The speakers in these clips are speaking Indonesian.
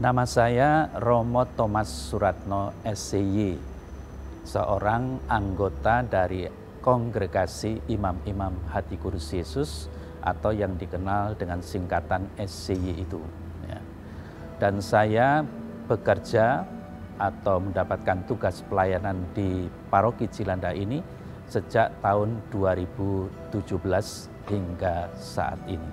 Nama saya Romo Thomas Suratno SCY, seorang anggota dari Kongregasi Imam-Imam Hati Kudus Yesus atau yang dikenal dengan singkatan SCY itu. Dan saya bekerja atau mendapatkan tugas pelayanan di Paroki Cilanda ini sejak tahun 2017 hingga saat ini.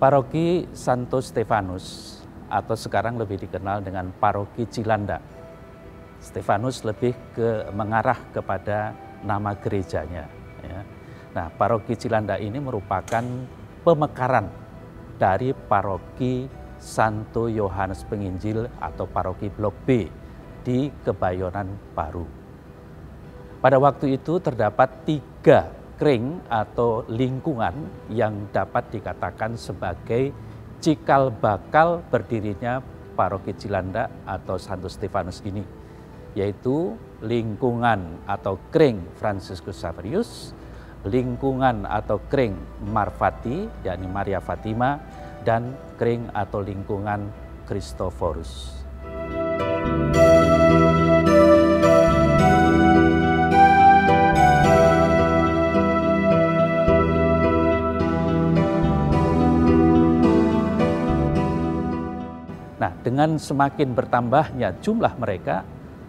Paroki Santo Stefanus atau sekarang lebih dikenal dengan Paroki Cilanda. Stefanus lebih mengarah kepada nama gerejanya. Nah, Paroki Cilanda ini merupakan pemekaran dari Paroki Santo Yohanes Penginjil atau Paroki Blok B di Kebayoran Baru. Pada waktu itu terdapat 3 kring atau lingkungan yang dapat dikatakan sebagai cikal bakal berdirinya Paroki Cilanda atau Santo Stefanus ini, yaitu lingkungan atau kring Fransiskus Xaverius, lingkungan atau kring Marfati, yakni Maria Fatima, dan kring atau lingkungan Christophorus. Nah, dengan semakin bertambahnya jumlah mereka,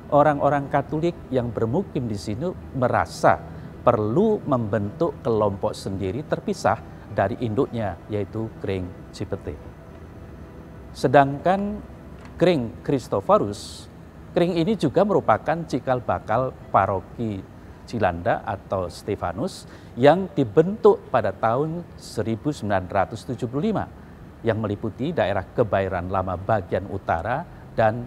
orang-orang Katolik yang bermukim di sini merasa perlu membentuk kelompok sendiri terpisah dari induknya, yaitu kring Cipete. Sedangkan kring Christophorus, kring ini juga merupakan cikal bakal Paroki Cilanda atau Stefanus yang dibentuk pada tahun 1975. Yang meliputi daerah Kebayoran Lama bagian utara dan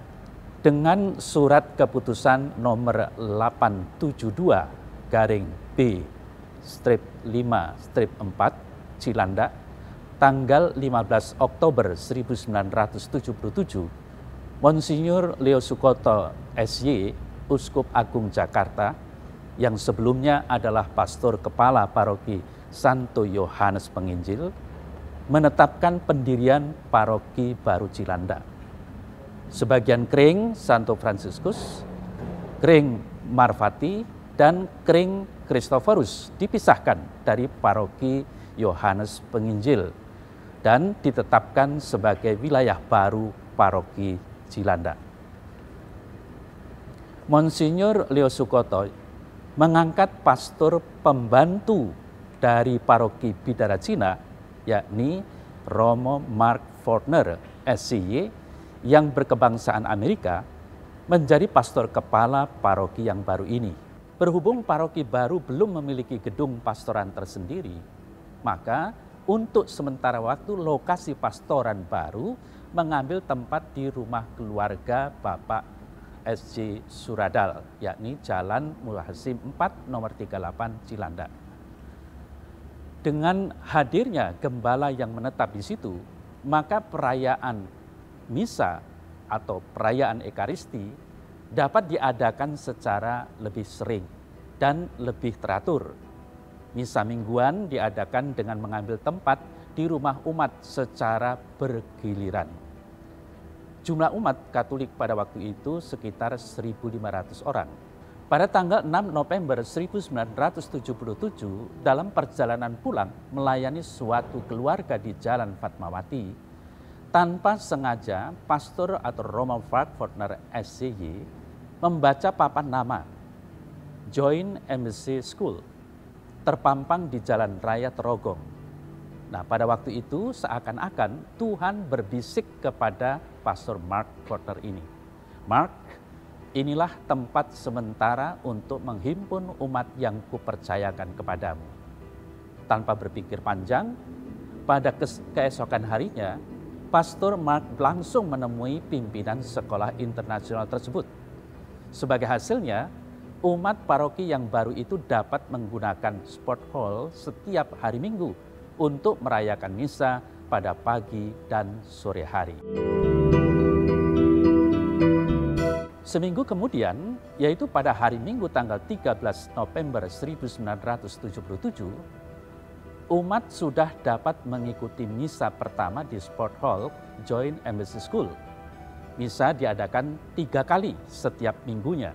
dengan surat keputusan nomor 872/B/5/4 Cilanda tanggal 15 Oktober 1977, Monsinyur Leo Sukoto SY, Uskup Agung Jakarta, yang sebelumnya adalah pastor kepala Paroki Santo Yohanes Penginjil, menetapkan pendirian Paroki Baru Cilanda. Sebagian kring Santo Fransiskus, kring Marfati, dan kring Christophorus dipisahkan dari Paroki Yohanes Penginjil dan ditetapkan sebagai wilayah baru Paroki Cilanda. Monsinyur Leo Sukoto mengangkat pastor pembantu dari Paroki Bidara Cina, yakni Romo Mark Fortner SCY yang berkebangsaan Amerika, menjadi pastor kepala paroki yang baru ini. Berhubung paroki baru belum memiliki gedung pastoran tersendiri, maka untuk sementara waktu lokasi pastoran baru mengambil tempat di rumah keluarga Bapak SJ Suradal, yakni Jalan Muhasim 4 nomor 38 Cilanda. Dengan hadirnya gembala yang menetap di situ, maka perayaan misa atau perayaan Ekaristi dapat diadakan secara lebih sering dan lebih teratur. Misa mingguan diadakan dengan mengambil tempat di rumah umat secara bergiliran. Jumlah umat Katolik pada waktu itu sekitar 1.500 orang. Pada tanggal 6 November 1977, dalam perjalanan pulang melayani suatu keluarga di Jalan Fatmawati, tanpa sengaja pastor atau Romo Mark Fortner SCY membaca papan nama Join Embassy School terpampang di Jalan Raya Trogong. Nah, pada waktu itu seakan-akan Tuhan berbisik kepada pastor Mark Fortner ini. Mark, inilah tempat sementara untuk menghimpun umat yang kupercayakan kepadamu. Tanpa berpikir panjang, pada keesokan harinya, Pastor Mark langsung menemui pimpinan sekolah internasional tersebut. Sebagai hasilnya, umat paroki yang baru itu dapat menggunakan sport hall setiap hari Minggu untuk merayakan misa pada pagi dan sore hari. Seminggu kemudian, yaitu pada hari Minggu tanggal 13 November 1977, umat sudah dapat mengikuti misa pertama di Sport Hall Joint Embassy School. Misa diadakan 3 kali setiap minggunya,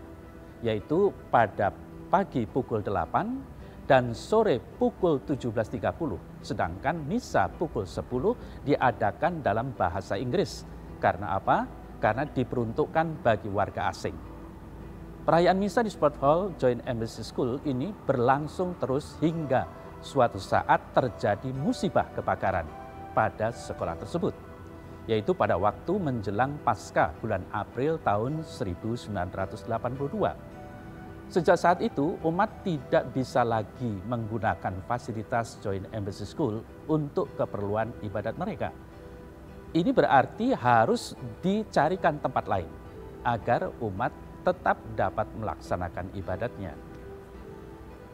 yaitu pada pagi pukul 8 dan sore pukul 17.30. Sedangkan misa pukul 10 diadakan dalam bahasa Inggris. Karena apa? Karena diperuntukkan bagi warga asing. Perayaan misa di Sport Hall Joint Embassy School ini berlangsung terus hingga suatu saat terjadi musibah kebakaran pada sekolah tersebut, yaitu pada waktu menjelang Paskah bulan April tahun 1982. Sejak saat itu, umat tidak bisa lagi menggunakan fasilitas Joint Embassy School untuk keperluan ibadat mereka. Ini berarti harus dicarikan tempat lain agar umat tetap dapat melaksanakan ibadatnya.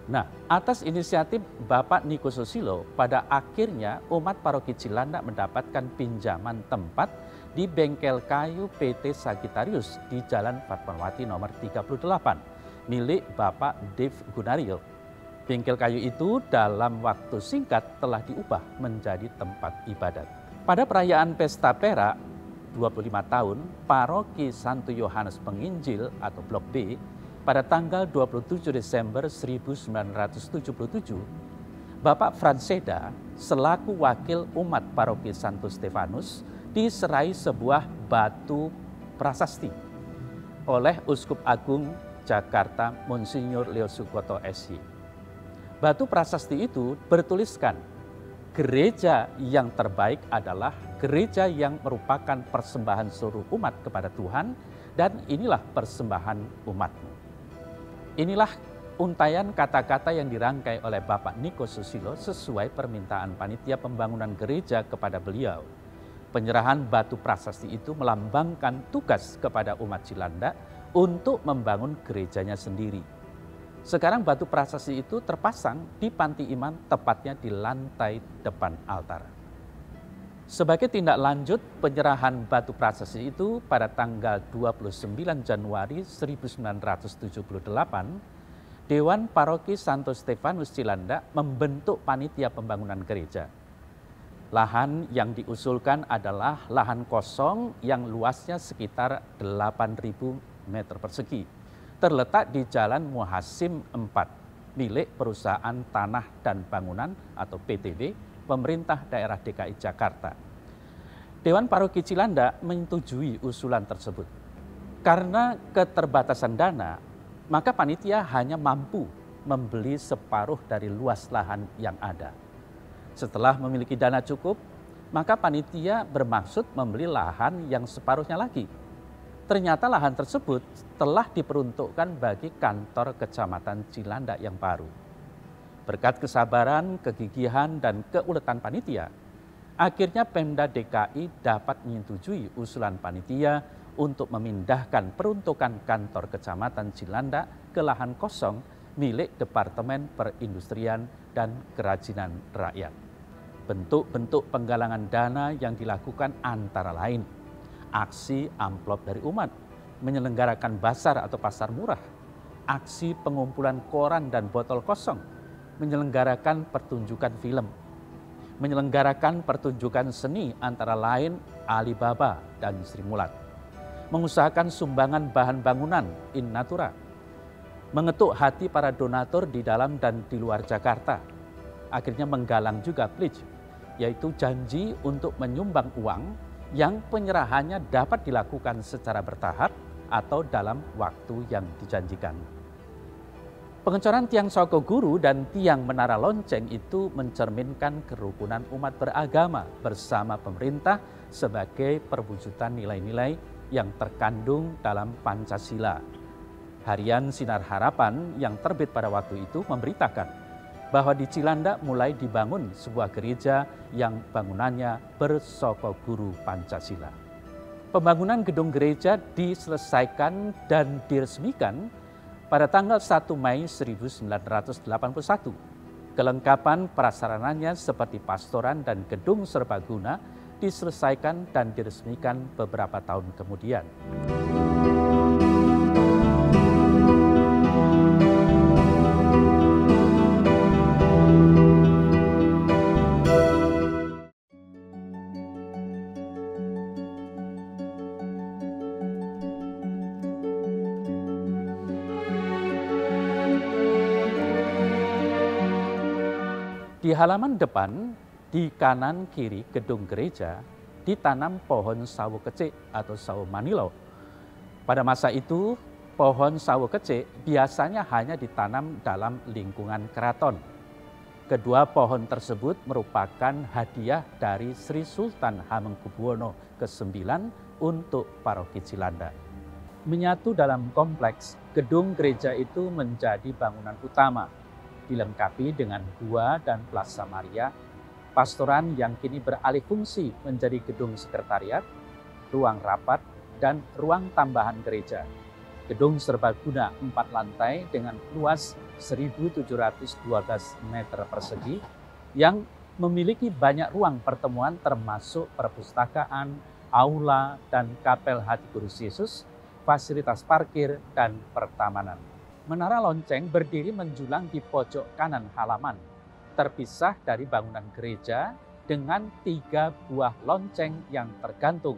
Nah, atas inisiatif Bapak Niko Susilo, pada akhirnya umat paroki Cilandak mendapatkan pinjaman tempat di bengkel kayu PT Sagittarius di Jalan Fatmawati nomor 38, milik Bapak Dev Gunario. Bengkel kayu itu dalam waktu singkat telah diubah menjadi tempat ibadat. Pada perayaan Pesta Perak 25 tahun Paroki Santo Yohanes Penginjil atau Blok B pada tanggal 27 Desember 1977, Bapak Franseda selaku wakil umat Paroki Santo Stefanus diserai sebuah batu prasasti oleh Uskup Agung Jakarta Monsinyur Leo Sukoto SY. Batu prasasti itu bertuliskan, gereja yang terbaik adalah gereja yang merupakan persembahan seluruh umat kepada Tuhan, dan inilah persembahan umatmu. Inilah untayan kata-kata yang dirangkai oleh Bapak Niko Susilo sesuai permintaan panitia pembangunan gereja kepada beliau. Penyerahan batu prasasti itu melambangkan tugas kepada umat Cilandak untuk membangun gerejanya sendiri. Sekarang batu prasasti itu terpasang di panti iman, tepatnya di lantai depan altar. Sebagai tindak lanjut penyerahan batu prasasti itu pada tanggal 29 Januari 1978, Dewan Paroki Santo Stefanus Cilandak membentuk panitia pembangunan gereja. Lahan yang diusulkan adalah lahan kosong yang luasnya sekitar 8.000 meter persegi. Terletak di Jalan Muhasim 4, milik Perusahaan Tanah dan Bangunan atau PTB, Pemerintah Daerah DKI Jakarta. Dewan Paroki Cilandak menyetujui usulan tersebut. Karena keterbatasan dana, maka panitia hanya mampu membeli separuh dari luas lahan yang ada. Setelah memiliki dana cukup, maka panitia bermaksud membeli lahan yang separuhnya lagi. Ternyata lahan tersebut telah diperuntukkan bagi kantor Kecamatan Cilandak yang baru. Berkat kesabaran, kegigihan, dan keuletan panitia, akhirnya Pemda DKI dapat menyetujui usulan panitia untuk memindahkan peruntukan kantor Kecamatan Cilandak ke lahan kosong milik Departemen Perindustrian dan Kerajinan Rakyat. Bentuk-bentuk penggalangan dana yang dilakukan antara lain aksi amplop dari umat, menyelenggarakan basar atau pasar murah, aksi pengumpulan koran dan botol kosong, menyelenggarakan pertunjukan film, menyelenggarakan pertunjukan seni antara lain Alibaba dan Sri Mulat, mengusahakan sumbangan bahan bangunan in natura, mengetuk hati para donatur di dalam dan di luar Jakarta, akhirnya menggalang juga pledge, yaitu janji untuk menyumbang uang yang penyerahannya dapat dilakukan secara bertahap atau dalam waktu yang dijanjikan. Pengecoran tiang Soko Guru dan tiang Menara Lonceng itu mencerminkan kerukunan umat beragama bersama pemerintah sebagai perwujudan nilai-nilai yang terkandung dalam Pancasila. Harian Sinar Harapan yang terbit pada waktu itu memberitakan bahwa di Cilandak mulai dibangun sebuah gereja yang bangunannya bersoko guru Pancasila. Pembangunan gedung gereja diselesaikan dan diresmikan pada tanggal 1 Mei 1981. Kelengkapan prasarananya seperti pastoran dan gedung serbaguna diselesaikan dan diresmikan beberapa tahun kemudian. Di halaman depan, di kanan kiri gedung gereja, ditanam pohon sawo kecik atau sawo manilo. Pada masa itu, pohon sawo kecik biasanya hanya ditanam dalam lingkungan keraton. Kedua pohon tersebut merupakan hadiah dari Sri Sultan Hamengkubuwono ke-9 untuk paroki Cilanda. Menyatu dalam kompleks, gedung gereja itu menjadi bangunan utama, dilengkapi dengan gua dan plaza Maria, pastoran yang kini beralih fungsi menjadi gedung sekretariat, ruang rapat, dan ruang tambahan gereja. Gedung serbaguna 4 lantai dengan luas 1.712 meter persegi yang memiliki banyak ruang pertemuan termasuk perpustakaan, aula, dan kapel hati Kudus Yesus, fasilitas parkir, dan pertamanan. Menara lonceng berdiri menjulang di pojok kanan halaman, terpisah dari bangunan gereja dengan 3 buah lonceng yang tergantung.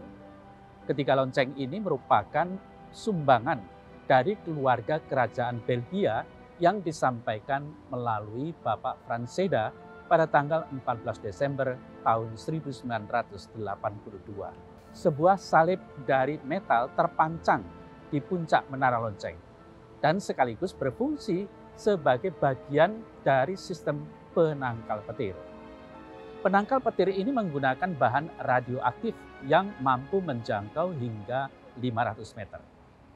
Ketiga lonceng ini merupakan sumbangan dari keluarga kerajaan Belgia yang disampaikan melalui Bapak Franseda pada tanggal 14 Desember tahun 1982. Sebuah salib dari metal terpancang di puncak menara lonceng dan sekaligus berfungsi sebagai bagian dari sistem penangkal petir. Penangkal petir ini menggunakan bahan radioaktif yang mampu menjangkau hingga 500 meter.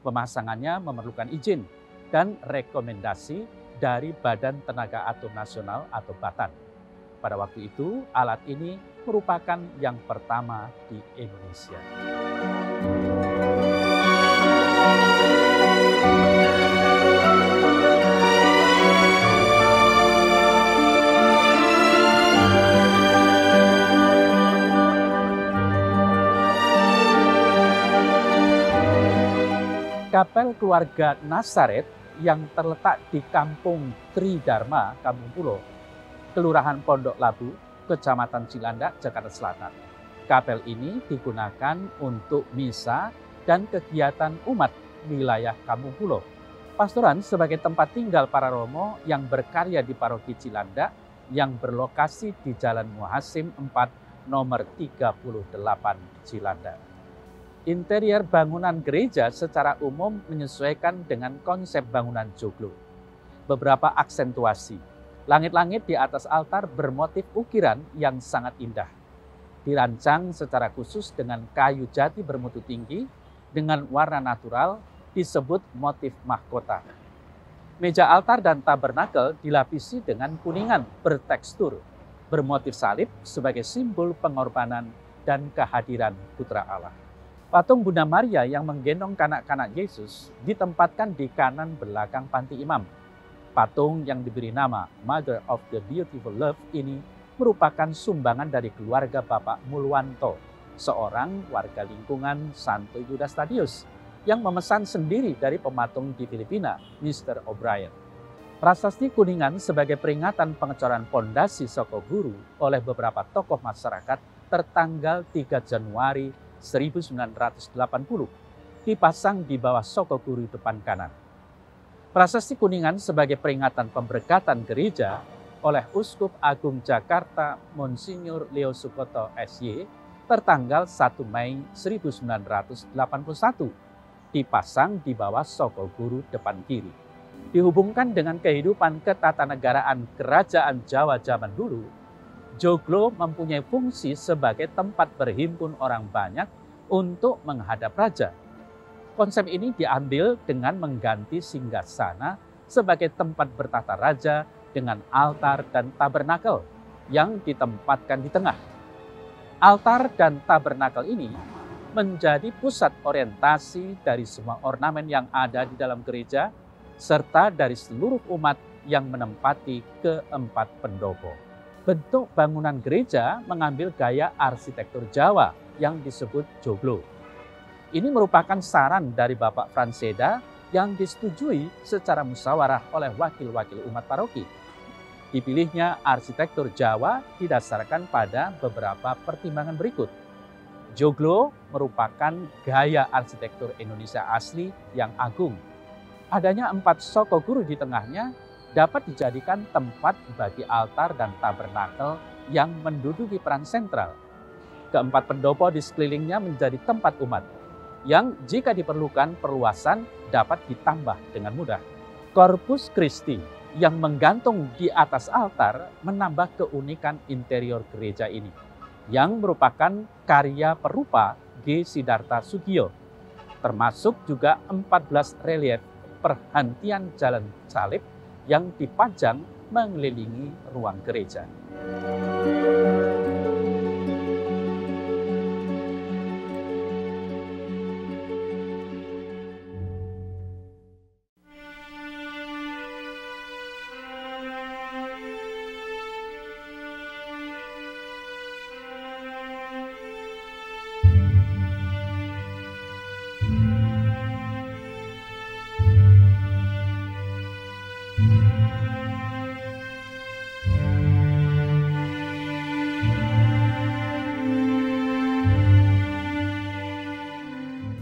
Pemasangannya memerlukan izin dan rekomendasi dari Badan Tenaga Atom Nasional atau BATAN. Pada waktu itu, alat ini merupakan yang pertama di Indonesia. Kapel keluarga Nazaret yang terletak di Kampung Tridharma, Kampung Pulo, Kelurahan Pondok Labu, Kecamatan Cilanda, Jakarta Selatan. Kapel ini digunakan untuk misa dan kegiatan umat wilayah Kampung Pulo. Pastoran sebagai tempat tinggal para romo yang berkarya di paroki Cilanda yang berlokasi di Jalan Muhasim 4 nomor 38 Cilanda. Interior bangunan gereja secara umum menyesuaikan dengan konsep bangunan joglo. Beberapa aksentuasi. Langit-langit di atas altar bermotif ukiran yang sangat indah. Dirancang secara khusus dengan kayu jati bermutu tinggi dengan warna natural disebut motif mahkota. Meja altar dan tabernakel dilapisi dengan kuningan bertekstur, bermotif salib sebagai simbol pengorbanan dan kehadiran Putra Allah. Patung Bunda Maria yang menggendong kanak-kanak Yesus ditempatkan di kanan belakang panti imam. Patung yang diberi nama Mother of the Beautiful Love ini merupakan sumbangan dari keluarga Bapak Mulwanto, seorang warga lingkungan Santo Yudas Tadius, yang memesan sendiri dari pematung di Filipina, Mr. O'Brien. Prasasti Kuningan sebagai peringatan pengecoran pondasi Sokoguru oleh beberapa tokoh masyarakat tertanggal 3 Januari 1980 dipasang di bawah Sokoguru depan kanan. Prasasti Kuningan sebagai peringatan pemberkatan gereja oleh Uskup Agung Jakarta Monsinyur Leo Sukoto SY tertanggal 1 Mei 1981 dipasang di bawah Sokoguru depan kiri. Dihubungkan dengan kehidupan ketatanegaraan kerajaan Jawa zaman dulu, joglo mempunyai fungsi sebagai tempat berhimpun orang banyak untuk menghadap raja. Konsep ini diambil dengan mengganti singgasana sebagai tempat bertata raja dengan altar dan tabernakel yang ditempatkan di tengah. Altar dan tabernakel ini menjadi pusat orientasi dari semua ornamen yang ada di dalam gereja serta dari seluruh umat yang menempati keempat pendopo. Bentuk bangunan gereja mengambil gaya arsitektur Jawa yang disebut joglo. Ini merupakan saran dari Bapak Franseda yang disetujui secara musyawarah oleh wakil-wakil umat paroki. Dipilihnya arsitektur Jawa didasarkan pada beberapa pertimbangan berikut. Joglo merupakan gaya arsitektur Indonesia asli yang agung. Adanya 4 soko guru di tengahnya dapat dijadikan tempat bagi altar dan tabernakel yang menduduki peran sentral. Keempat pendopo di sekelilingnya menjadi tempat umat, yang jika diperlukan perluasan dapat ditambah dengan mudah. Corpus Christi yang menggantung di atas altar menambah keunikan interior gereja ini, yang merupakan karya perupa G. Sidarta Sugio, termasuk juga 14 relief perhentian jalan salib yang dipajang mengelilingi ruang gereja.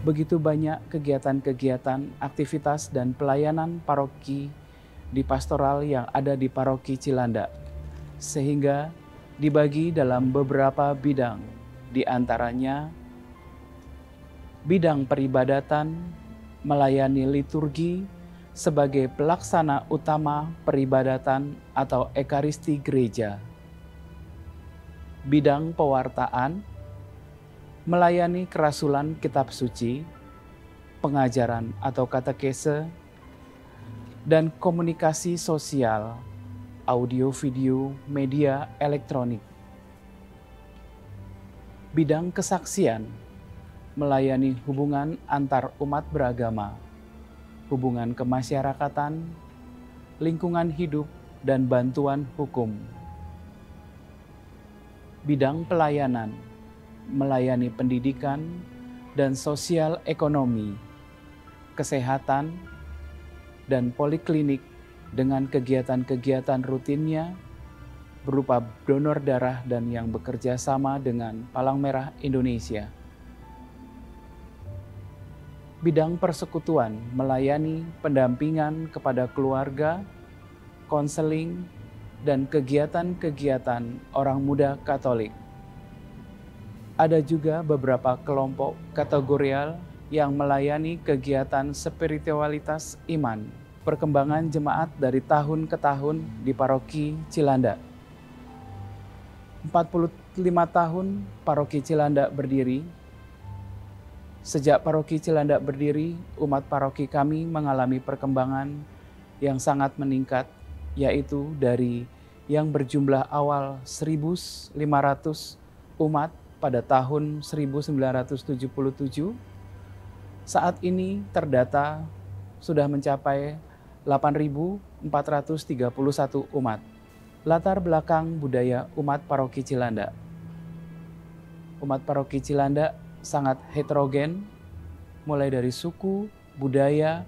Begitu banyak kegiatan-kegiatan, aktivitas, dan pelayanan paroki di pastoral yang ada di paroki Cilandak, sehingga dibagi dalam beberapa bidang, di antaranya bidang peribadatan, melayani liturgi sebagai pelaksana utama peribadatan atau ekaristi gereja. Bidang pewartaan, melayani kerasulan kitab suci, pengajaran atau katekese, dan komunikasi sosial, audio, video, media elektronik. Bidang kesaksian, melayani hubungan antar umat beragama, hubungan kemasyarakatan, lingkungan hidup, dan bantuan hukum. Bidang pelayanan, melayani pendidikan dan sosial ekonomi, kesehatan, dan poliklinik dengan kegiatan-kegiatan rutinnya berupa donor darah dan yang bekerja sama dengan Palang Merah Indonesia. Bidang persekutuan, melayani pendampingan kepada keluarga, konseling, dan kegiatan-kegiatan orang muda Katolik. Ada juga beberapa kelompok kategorial yang melayani kegiatan spiritualitas iman, perkembangan jemaat dari tahun ke tahun di paroki Cilandak. 45 tahun paroki Cilandak berdiri. Sejak paroki Cilandak berdiri, umat paroki kami mengalami perkembangan yang sangat meningkat, yaitu dari yang berjumlah awal 1.500 umat pada tahun 1977, saat ini terdata sudah mencapai 8.431 umat. Latar belakang budaya umat paroki Cilandak. Umat paroki Cilandak sangat heterogen, mulai dari suku, budaya,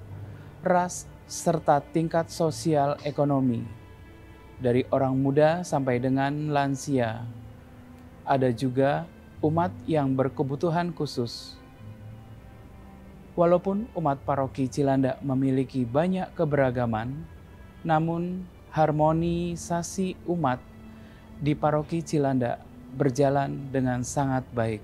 ras, serta tingkat sosial ekonomi. Dari orang muda sampai dengan lansia. Ada juga umat yang berkebutuhan khusus. Walaupun umat paroki Cilandak memiliki banyak keberagaman, namun harmonisasi umat di paroki Cilandak berjalan dengan sangat baik.